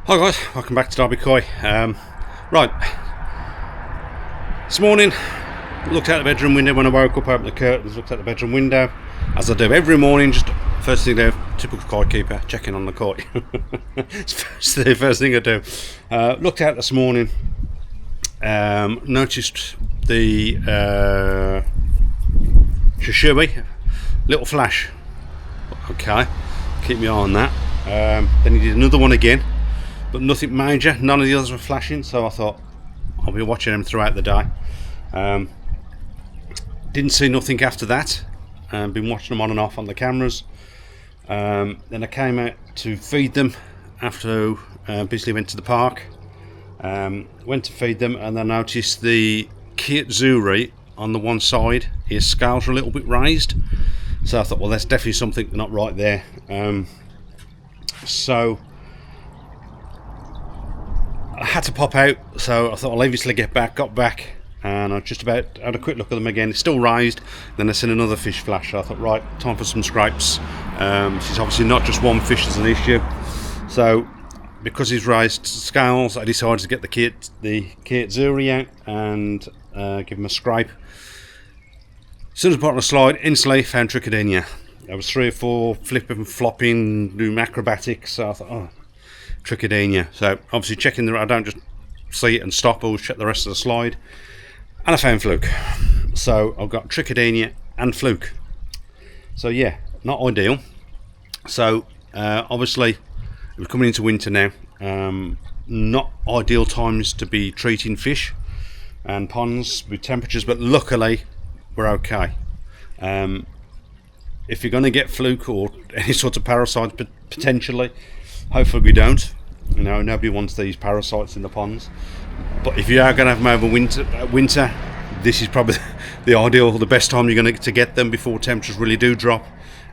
Hi guys, welcome back to Derby Koi. Right, this morning looked out the bedroom window when I woke up, opened the curtains, looked out the bedroom window, as I do every morning. Just first thing I do, typical koi keeper, checking on the koi. It's first thing I do. Looked out this morning, noticed the shishui, little flash. Okay, keep my eye on that. Then he did another one again, but nothing major. None of the others were flashing, so I thought I'll be watching them throughout the day. Didn't see nothing after that. Been watching them on and off on the cameras. Then I came out to feed them after basically went to the park. Went to feed them, and I noticed the Kiyazuri on the one side, his scales are a little bit raised. So I thought, well, that's definitely something not right there. So I had to pop out, so I thought I'll obviously get back. Got back, and I just about had a quick look at them again. It's still raised. Then I seen another fish flash. So I thought, right, time for some scrapes. It's obviously not just one fish as an issue. So because he's raised scales, I decided to get the Kiyazuri out and give him a scrape. As soon as I put on a slide, instantly found Trichodenia. There was 3 or 4 flipping, flopping, doing acrobatics. So I thought, oh, Trichodenia. So obviously checking I don't just see it and stop. I always check the rest of the slide, and I found fluke. So I've got Trichodenia and fluke. So yeah, not ideal. So obviously we're coming into winter now. Not ideal times to be treating fish and ponds with temperatures, but luckily we're okay. If you're going to get fluke or any sort of parasites, potentially, hopefully we don't. You know, nobody wants these parasites in the ponds. But if you are going to have them over winter, this is probably the ideal, the best time you're going to get them before temperatures really do drop,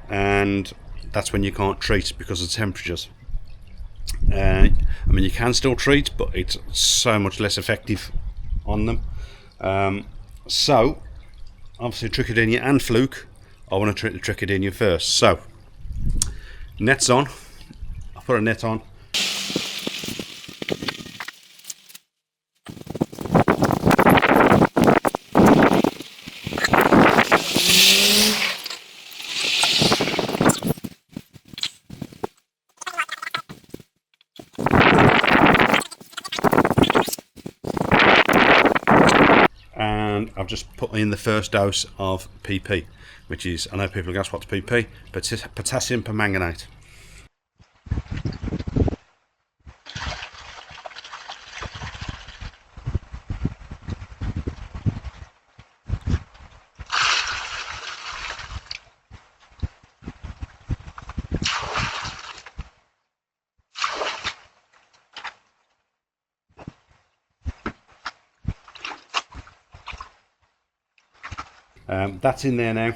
and that's when you can't treat because of temperatures. I mean, you can still treat, but it's so much less effective on them. So obviously Trichodenia and fluke, I want to treat the Trichodenia first. So net's on. I put a net on. And I've just put in the first dose of PP, which is, I know people ask what's PP, but it's potassium permanganate. That's in there now.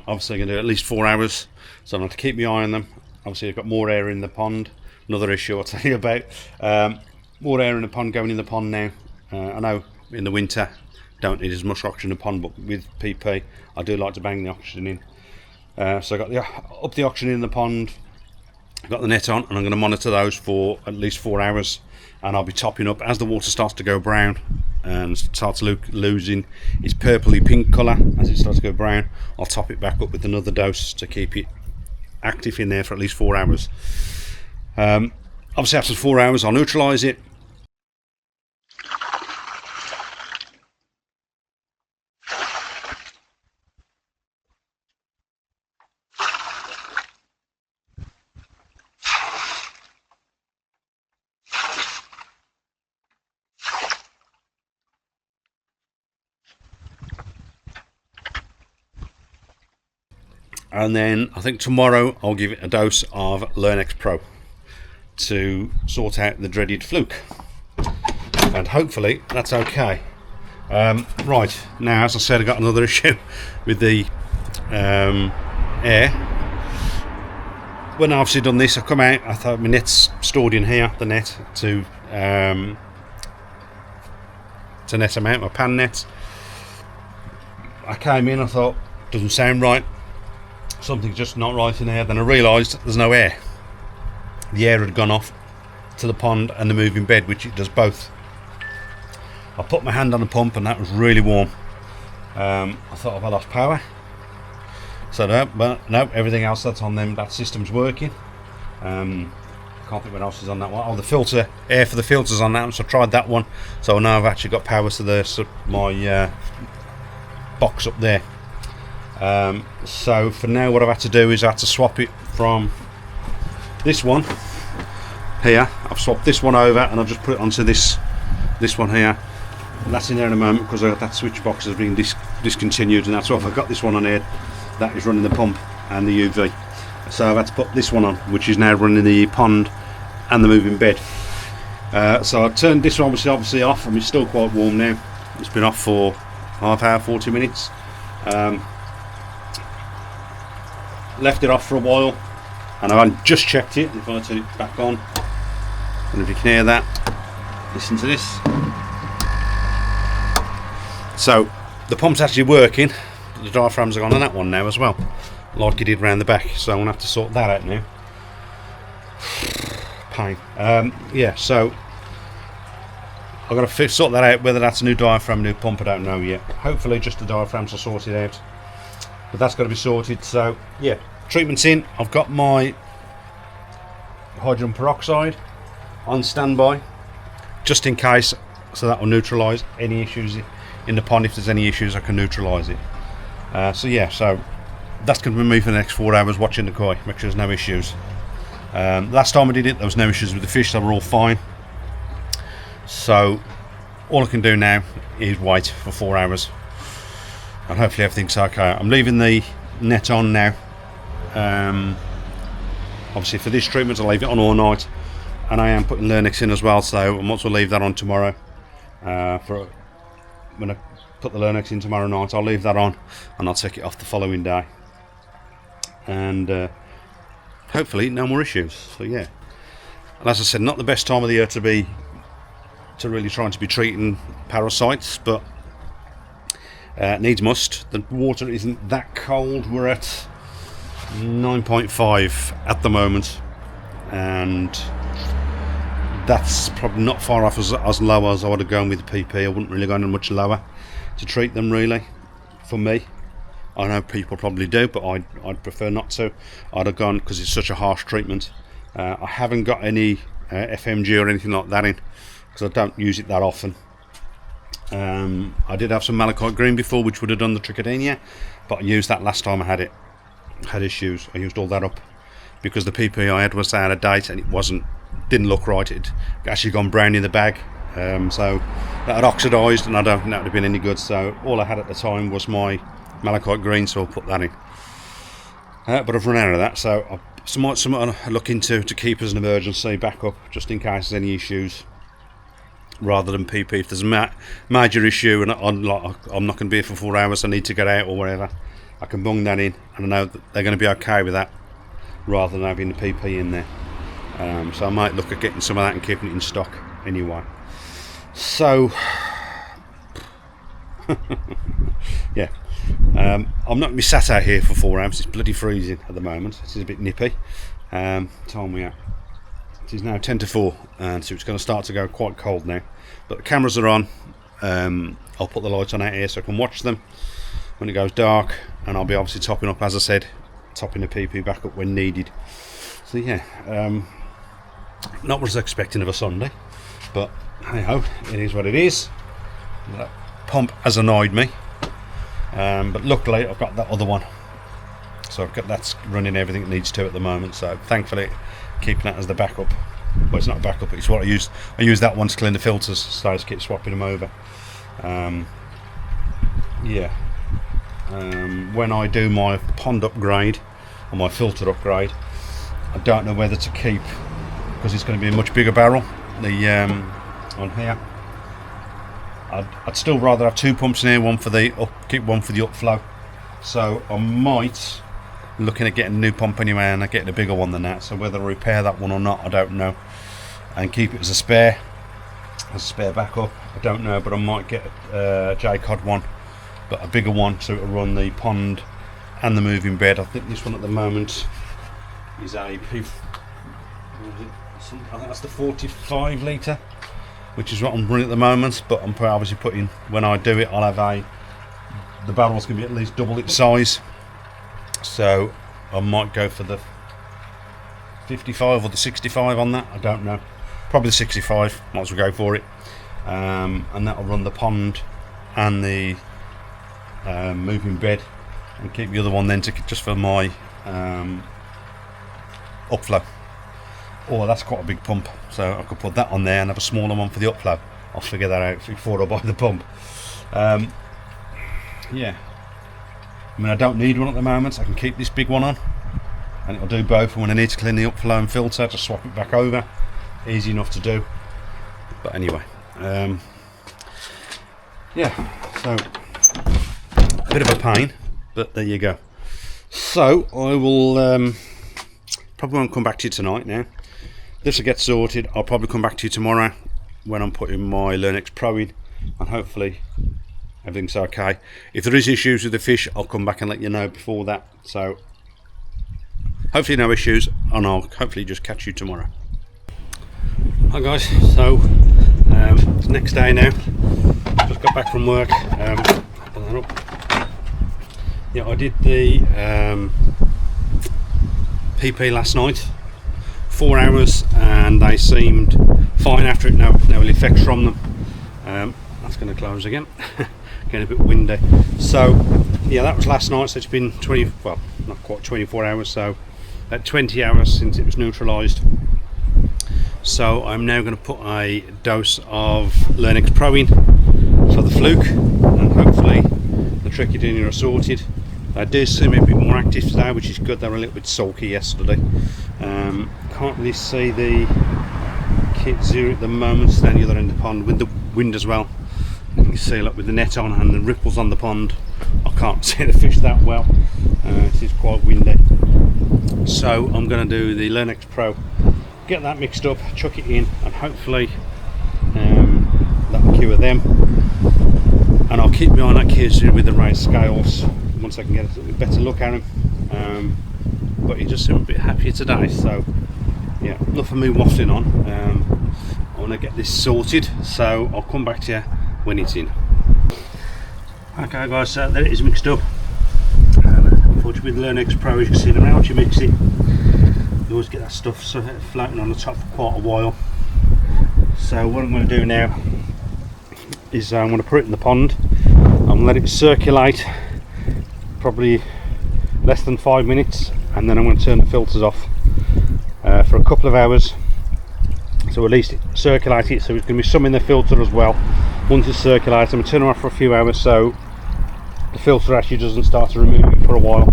Obviously I'm going to do at least 4 hours, so I'm going to keep my eye on them. Obviously I've got more air in the pond, another issue I'll tell you about. More air in the pond going in the pond now. I know in the winter don't need as much oxygen in the pond, but with PP I do like to bang the oxygen in. So I got up the oxygen in the pond, I've got the net on, and I'm going to monitor those for at least 4 hours, and I'll be topping up as the water starts to go brown and starts losing its purpley pink colour. As it starts to go brown, I'll top it back up with another dose to keep it active in there for at least 4 hours. Obviously after 4 hours I'll neutralise it. And then I think tomorrow I'll give it a dose of Learnex Pro to sort out the dreaded fluke, and hopefully that's okay. Right, now as I said, I got another issue with the air. When I obviously done this, I've come out, I thought my net's stored in here, the net to net them out, my pan net. I came in, I thought, doesn't sound right, something's just not right in here. Then I realised there's no air. The air had gone off to the pond and the moving bed, which it does both. I put my hand on the pump and that was really warm. I thought, have I lost power? So no, but no, everything else that's on them, that system's working. Can't think what else is on that one. Oh, the filter, air for the filters on that one, so I tried that one. So now I've actually got power to my box up there. So for now what I've had to do is I had to swap it from this one here. I've swapped this one over and I've just put it onto this one here. And that's in there in a moment because that switch box has been discontinued, and that's why I've got this one on here that is running the pump and the UV. So I've had to put this one on, which is now running the pond and the moving bed. So I turned this one obviously off, and it's still quite warm now. It's been off for half hour, 40 minutes. Left it off for a while, and I've just checked it. If I turn it back on, and if you can hear that, listen to this. So the pump's actually working. The diaphragms are gone on that one now as well, like it did round the back. So I'm gonna have to sort that out now. Pain. Yeah, so I've got to sort that out. Whether that's a new diaphragm, new pump, I don't know yet. Hopefully just the diaphragms are sorted out, but that's got to be sorted. So yeah, treatment's in. I've got my hydrogen peroxide on standby just in case, so that will neutralise any issues in the pond. If there's any issues, I can neutralise it. So yeah, so that's going to be me for the next 4 hours watching the koi, make sure there's no issues. Last time I did it, there was no issues with the fish, they were all fine. So all I can do now is wait for 4 hours, and hopefully everything's okay. I'm leaving the net on now. Obviously for this treatment I'll leave it on all night, and I am putting Learnex in as well, so I might as well leave that on tomorrow. For when I put the Learnex in tomorrow night, I'll leave that on and I'll take it off the following day, and hopefully no more issues. So yeah, and as I said, not the best time of the year to really trying to be treating parasites, but needs must. The water isn't that cold. We're at 9.5 at the moment, and that's probably not far off as low as I would have gone with the PP. I wouldn't really go any much lower to treat them, really, for me. I know people probably do, but I'd prefer not to. I'd have gone, because it's such a harsh treatment. I haven't got any FMG or anything like that in, because I don't use it that often. I did have some malachite green before, which would have done the trichotillomania, but I used that last time I had issues. I used all that up because the PP I had was out of date, and it didn't look right. It actually gone brown in the bag, so that had oxidised, and I don't think that would have been any good. So all I had at the time was my malachite green, so I'll put that in. But I've run out of that, so I might something I look into to keep as an emergency backup, just in case there's any issues, rather than PP. If there's a major issue and I'm not going to be here for 4 hours, I need to get out or whatever, I can bung that in, and I know that they're going to be okay with that, rather than having the PP in there. So I might look at getting some of that and keeping it in stock anyway. So yeah, I'm not going to be sat out here for 4 hours. It's bloody freezing at the moment. It is a bit nippy. Time we are. It is now 10 to 4, and so it's going to start to go quite cold now. But the cameras are on. I'll put the lights on out here so I can watch them when it goes dark, and I'll be obviously topping up, as I said, topping the PP back up when needed. So yeah, not what I was expecting of a Sunday, but hey ho, it is what it is. That pump has annoyed me, but luckily I've got that other one, so I've got that's running everything it needs to at the moment. So thankfully, keeping that as the backup. Well, it's not a backup, it's what I use. I use that one to clean the filters, so I just keep swapping them over. Yeah. When I do my pond upgrade or my filter upgrade, I don't know whether to keep, because it's going to be a much bigger barrel, the on here. I'd still rather have 2 pumps in here, one for the keep one for the upflow. So I might looking at getting a new pump anyway, and getting a bigger one than that. So whether I repair that one or not, I don't know, and keep it as a spare backup, I don't know. But I might get a J-Cod one, but a bigger one, so it'll run the pond and the moving bed. I think this one at the moment is a I think that's the 45 litre, which is what I'm running at the moment. But I'm obviously putting, when I do it, I'll have the barrel's going to be at least double its size. So I might go for the 55 or the 65 on that. I don't know. Probably the 65. Might as well go for it. And that'll run the pond and the moving bed, and keep the other one then just for my upflow. Oh, that's quite a big pump, so I could put that on there and have a smaller one for the upflow. I'll figure that out before I buy the pump. Yeah, I mean, I don't need one at the moment, so I can keep this big one on, and it'll do both. And when I need to clean the upflow and filter, just swap it back over. Easy enough to do. But anyway, yeah, so a bit of a pain, but there you go. So I will probably won't come back to you tonight now. This will get sorted. I'll probably come back to you tomorrow when I'm putting my Learnex Pro in, and hopefully everything's okay. If there is issues with the fish, I'll come back and let you know before that. So hopefully no issues, and I'll hopefully just catch you tomorrow. Hi guys, so it's the next day now. Just got back from work. Open that up. Yeah, I did the PP last night, 4 hours, and they seemed fine after it. No ill effects from them. That's going to close again. Getting a bit windy. So yeah, that was last night. So it's been 20, well, not quite 24 hours. So at 20 hours since it was neutralised. So I'm now going to put a dose of Learnex Pro in for the fluke, and hopefully the trichidinia are sorted. They do seem a bit more active today, which is good. They were a little bit sulky yesterday. Can't really see the kit zero at the moment. It's down the other end of the pond with the wind as well. You can see, look, with the net on and the ripples on the pond, I can't see the fish that well. It is quite windy. So I'm going to do the Learnex Pro, get that mixed up, chuck it in, and hopefully that'll cure them. And I'll keep my eye on that kid with the raised scales once I can get a better look at him. But he just seemed a bit happier today, so yeah, enough of me waffling on. I want to get this sorted, so I'll come back to you when it's in. Okay guys, so there it is mixed up. Unfortunately with the Learnex Pro, as you can see, no matter what you mix it, you always get that stuff floating on the top for quite a while. So what I'm going to do now is I'm going to put it in the pond. I'm going to let it circulate probably less than 5 minutes, and then I'm going to turn the filters off for a couple of hours, so at least circulate it. So there's going to be some in the filter as well. Once it's circulated, I'm going to turn it off for a few hours so the filter actually doesn't start to remove it for a while.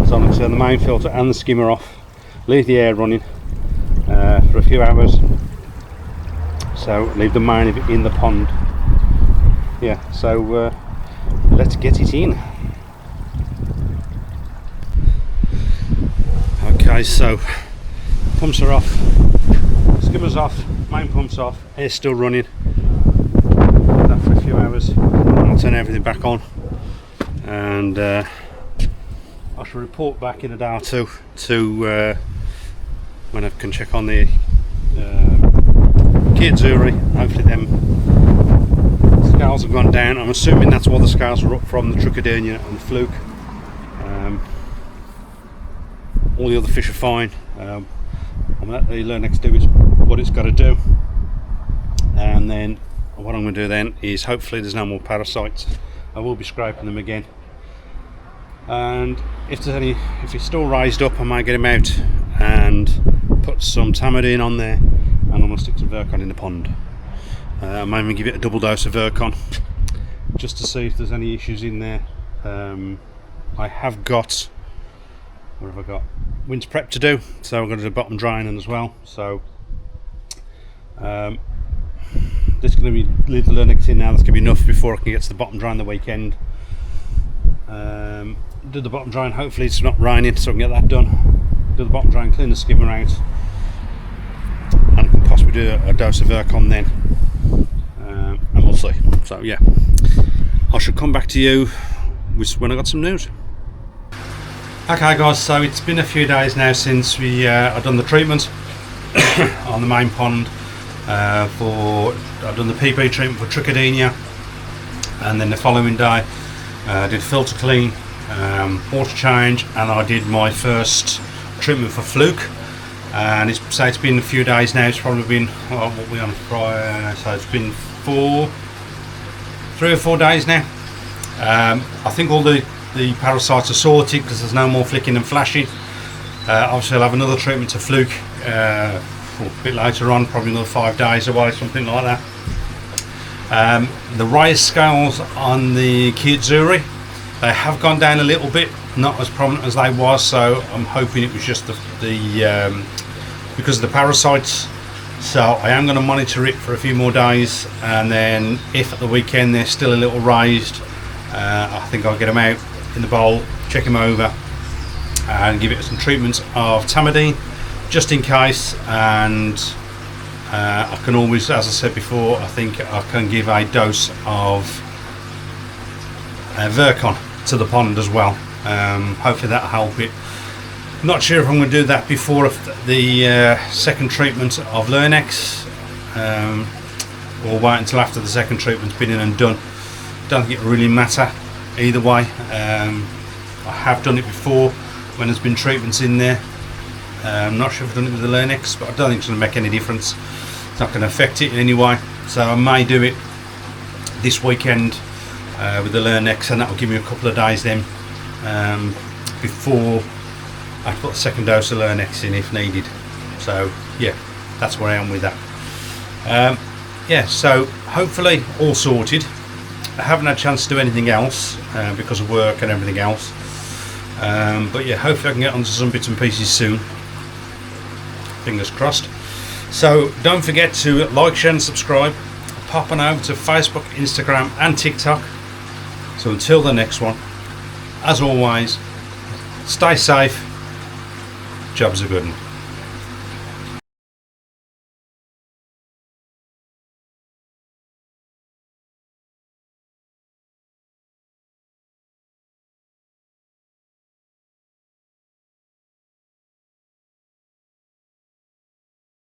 So I'm going to turn the main filter and the skimmer off, leave the air running for a few hours, so leave the main of it in the pond. Yeah, so let's get it in. Okay, so pumps are off, skimmer's off, main pump's off, air's still running. That for a few hours, and I'll turn everything back on, and I shall report back in a day or two to when I can check on the Kiyazuri. Hopefully them scales have gone down. I'm assuming that's why the scales are up from the trichidinia and the fluke. All the other fish are fine. I'm going to let the Learnex do what it's got to do, and then what I'm going to do then is hopefully there's no more parasites. I will be scraping them again, and if it's still raised up, I might get them out and put some Tamadine on there, and I'm going to stick some Virkon in the pond. I might even give it a double dose of Virkon just to see if there's any issues in there. I have got, what have I got? Winter prep to do, so I'm going to do bottom drying as well. So this is going to be leave the Learnex in now. That's going to be enough before I can get to the bottom drying the weekend. Do the bottom drying, hopefully it's not raining, so I can get that done. Do the bottom drying, clean the skimmer out, and I can possibly do a dose of Virkon then, and we'll see. So yeah, I shall come back to you when I got some news. Okay guys, so it's been a few days now since I've done the treatment. on the main pond. I've done the PP treatment for trichodenia, and then the following day did filter clean, water change, and I did my first treatment for fluke. And it's been a few days now. It's probably been, well, what are we on Friday? So it's been 3 or 4 days now. I think all the parasites are sorted because there's no more flicking and flashing. Obviously I'll have another treatment to fluke a bit later on, probably another 5 days away, something like that. The rise scales on the Kiyutsuri, they have gone down a little bit, not as prominent as they was, so I'm hoping it was just because of the parasites. So I am going to monitor it for a few more days, and then if at the weekend they're still a little raised, I think I'll get them out in the bowl, check them over, and give it some treatments of tamidine just in case. And I can always, as I said before, I think I can give a dose of Virkon to the pond as well. Hopefully that'll help it. Not sure if I'm going to do that before the second treatment of Learnex, or wait until after the second treatment's been in and done. Don't think it really matter either way. I have done it before when there's been treatments in there. I'm not sure if I've done it with the Learnex, but I don't think it's going to make any difference. It's not going to affect it in any way. So I may do it this weekend with the Learnex, and that will give me a couple of days then before I put the second dose of Learnex in if needed. So yeah, that's where I am with that. Yeah, so hopefully all sorted. I haven't had a chance to do anything else because of work and everything else. But yeah, hopefully I can get onto some bits and pieces soon. Fingers crossed. So don't forget to like, share and subscribe. Pop on over to Facebook, Instagram and TikTok. So until the next one, as always, stay safe. Job's a good one.